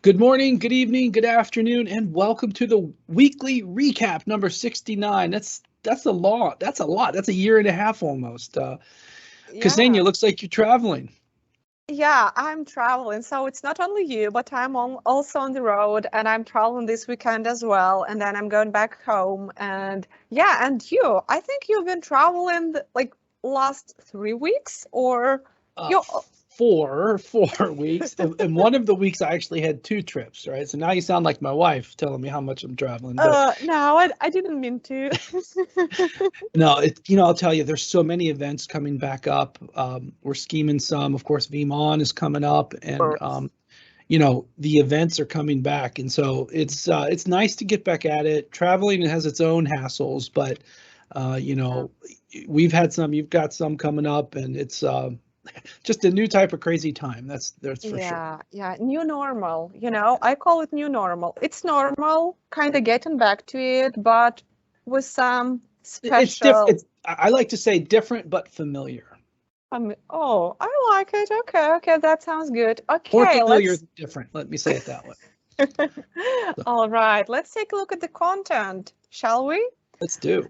Good morning, good evening, good afternoon, and welcome to the weekly recap number 69. That's a lot. That's a lot. That's a year and a half almost. Ksenia, looks like you're traveling. Yeah, I'm traveling. So it's not only you, but I'm also on the road, and I'm traveling this weekend as well. And then I'm going back home. And yeah, and you, I think you've been traveling like last 3 weeks, or you. Four weeks, and one of the weeks I actually had 2 trips, right? So now you sound like my wife telling me how much I'm traveling. But no, I didn't mean to. no, I'll tell you, there's so many events coming back up. We're scheming some. Of course, Veeam is coming up, and the events are coming back, and so it's nice to get back at it. Traveling has its own hassles, but we've had some. You've got some coming up, and it's just a new type of crazy time. That's for sure. Yeah, new normal. I call it new normal. It's normal, kind of getting back to it, but with some special. It's different. I like to say different but familiar. Oh, I like it. Okay, that sounds good. Okay, more familiar than different. Let me say it that way. All right, let's take a look at the content, shall we? Let's do.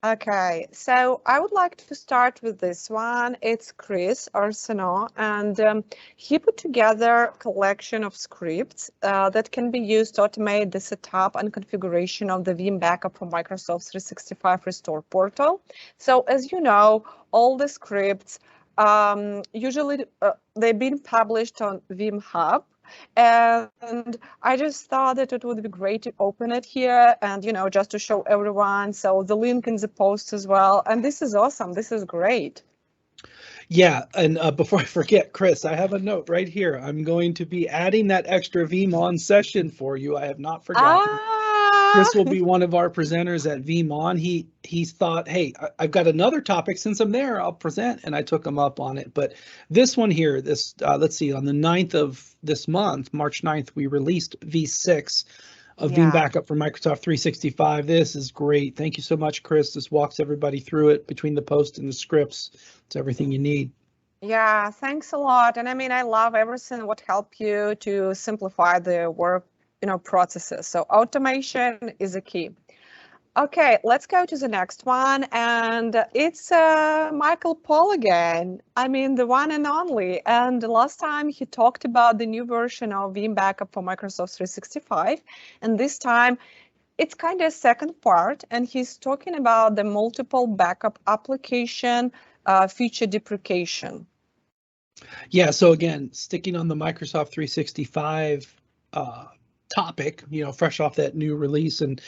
Okay, so I would like to start with this one. It's Chris Arsenault, and he put together a collection of scripts that can be used to automate the setup and configuration of the Veeam backup from Microsoft 365 Restore portal. So as you know, all the scripts, usually they've been published on Veeam Hub. And I just thought that it would be great to open it here and, just to show everyone. So the link in the post as well. And this is awesome. This is great. Yeah. And before I forget, Chris, I have a note right here. I'm going to be adding that extra Veeam session for you. I have not forgotten. Chris will be one of our presenters at Veeam. He thought, hey, I've got another topic. Since I'm there, I'll present. And I took him up on it. But this one here, let's see, on the 9th of this month, March 9th, we released V6 of Veeam Backup for Microsoft 365. This is great. Thank you so much, Chris. This walks everybody through it between the post and the scripts. It's everything you need. Yeah, thanks a lot. And I mean, I love everything what help you to simplify the work processes. So automation is a key. Okay, let's go to the next one, and it's Michael Paul again. I mean, the one and only. And last time he talked about the new version of Veeam Backup for Microsoft 365, and this time it's kind of a second part, and he's talking about the multiple backup application feature deprecation. Yeah, so again, sticking on the Microsoft 365 topic, fresh off that new release. And,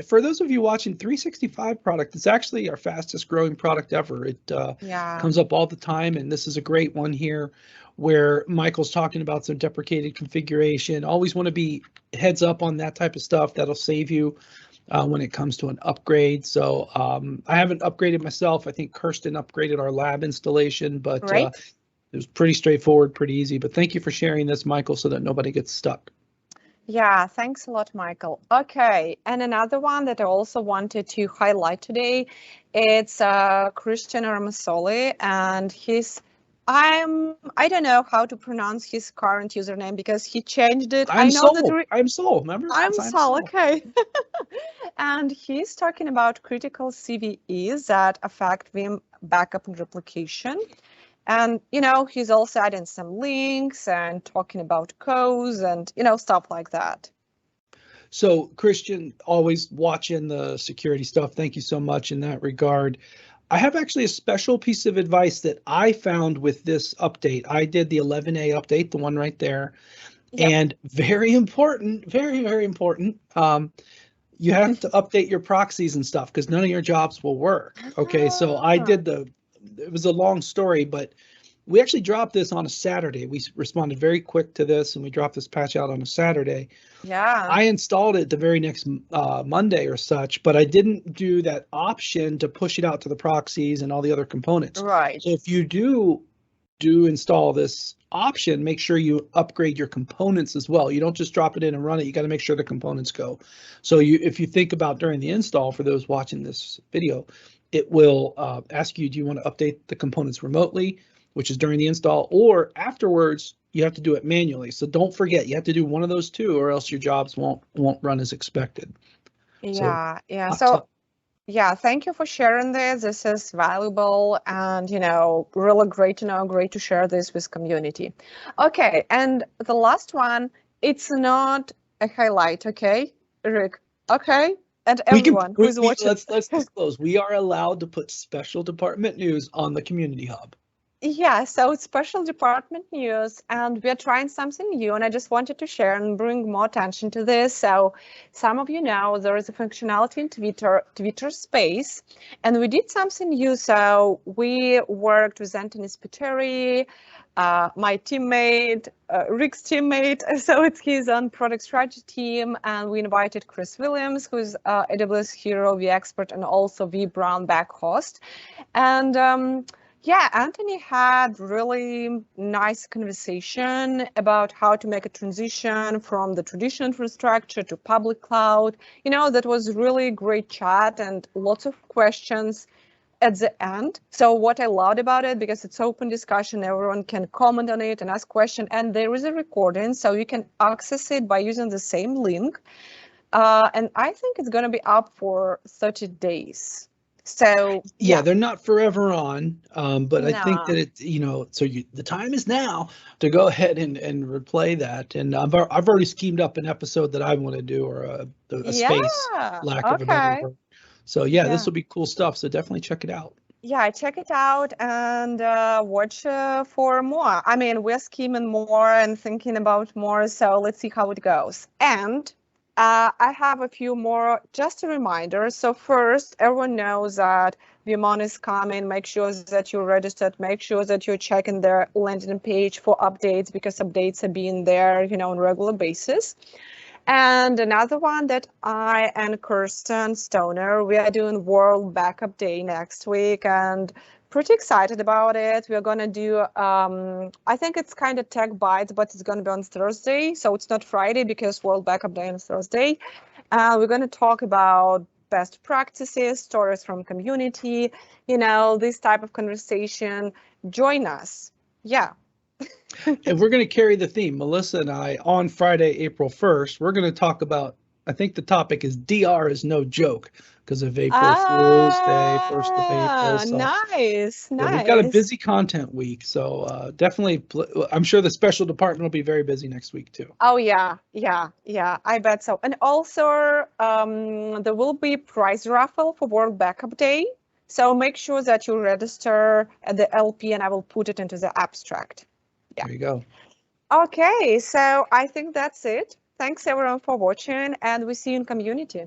for those of you watching, 365 product, it's actually our fastest growing product ever. It comes up all the time. And this is a great one here where Michael's talking about some deprecated configuration. Always want to be heads up on that type of stuff. That'll save you when it comes to an upgrade. So I haven't upgraded myself. I think Kirsten upgraded our lab installation, but it was pretty straightforward, pretty easy. But thank you for sharing this, Michael, so that nobody gets stuck. Yeah, thanks a lot, Michael. Okay, and another one that I also wanted to highlight today, it's Christian Ramasoli, and I don't know how to pronounce his current username because he changed it. I'm Sol, remember? I'm Sol, okay. And he's talking about critical CVEs that affect Veeam backup and replication. And, he's also adding some links and talking about codes and, stuff like that. So, Christian, always watching the security stuff. Thank you so much in that regard. I have actually a special piece of advice that I found with this update. I did the 11A update, the one right there. Yep. And very important, very, very important. You have to update your proxies and stuff because none of your jobs will work. Okay, so I did it was a long story, but we actually dropped this on a Saturday. We responded very quick to this, and we dropped this patch out on a Saturday. Yeah. I installed it the very next Monday or such, but I didn't do that option to push it out to the proxies and all the other components. Right. So if you do install this option, make sure you upgrade your components as well. You don't just drop it in and run it. You got to make sure the components go. So if you think about during the install, for those watching this video, it will ask you, do you want to update the components remotely, which is during the install, or afterwards, you have to do it manually. So don't forget, you have to do one of those two, or else your jobs won't run as expected. Yeah, yeah. So yeah, thank you for sharing this. This is valuable and, really great to know, great to share this with community. Okay, and the last one, it's not a highlight, okay, Rick? Okay, and everyone who's watching. Let's disclose. We are allowed to put special department news on the community hub. Yeah, so it's special department news, and we're trying something new, and I just wanted to share and bring more attention to this. So some of you know there is a functionality in Twitter Space, and we did something new. So we worked with Anthony Spiteri, my teammate, Rick's teammate. So he's on product strategy team, and we invited Chris Williams, who's AWS hero, vExpert, and also vBrown back host. And yeah, Anthony had really nice conversation about how to make a transition from the traditional infrastructure to public cloud. That was really great chat and lots of questions at the end. So what I loved about it, because it's open discussion, everyone can comment on it and ask questions, and there is a recording, so you can access it by using the same link. And I think it's going to be up for 30 days. So yeah, they're not forever on, but I think that the time is now to go ahead and replay that. And I've already schemed up an episode that I want to do, or a space, lack of a better word. So this will be cool stuff. So definitely check it out. Yeah, check it out and watch for more. I mean, we're scheming more and thinking about more. So let's see how it goes. And I have a few more, just a reminder. So first, everyone knows that VMon is coming. Make sure that you're registered. Make sure that you're checking their landing page for updates, because updates are being there, on a regular basis. And another one that I and Kirsten Stoner, we are doing World Backup Day next week, and pretty excited about it. We're going to do, I think it's kind of tech bites, but it's going to be on Thursday. So it's not Friday, because World Backup Day is Thursday. We're going to talk about best practices, stories from community, this type of conversation. Join us. Yeah. And we're going to carry the theme, Melissa and I, on Friday, April 1st. We're going to talk about, I think the topic is DR is no joke, because of April Fool's Day, 1st of April. So, nice. We've got a busy content week, so definitely, I'm sure the special department will be very busy next week too. Oh yeah, I bet so. And also, there will be prize raffle for World Backup Day. So make sure that you register at the LP, and I will put it into the abstract. Yeah. There you go. Okay, so I think that's it. Thanks everyone for watching, and we see you in community.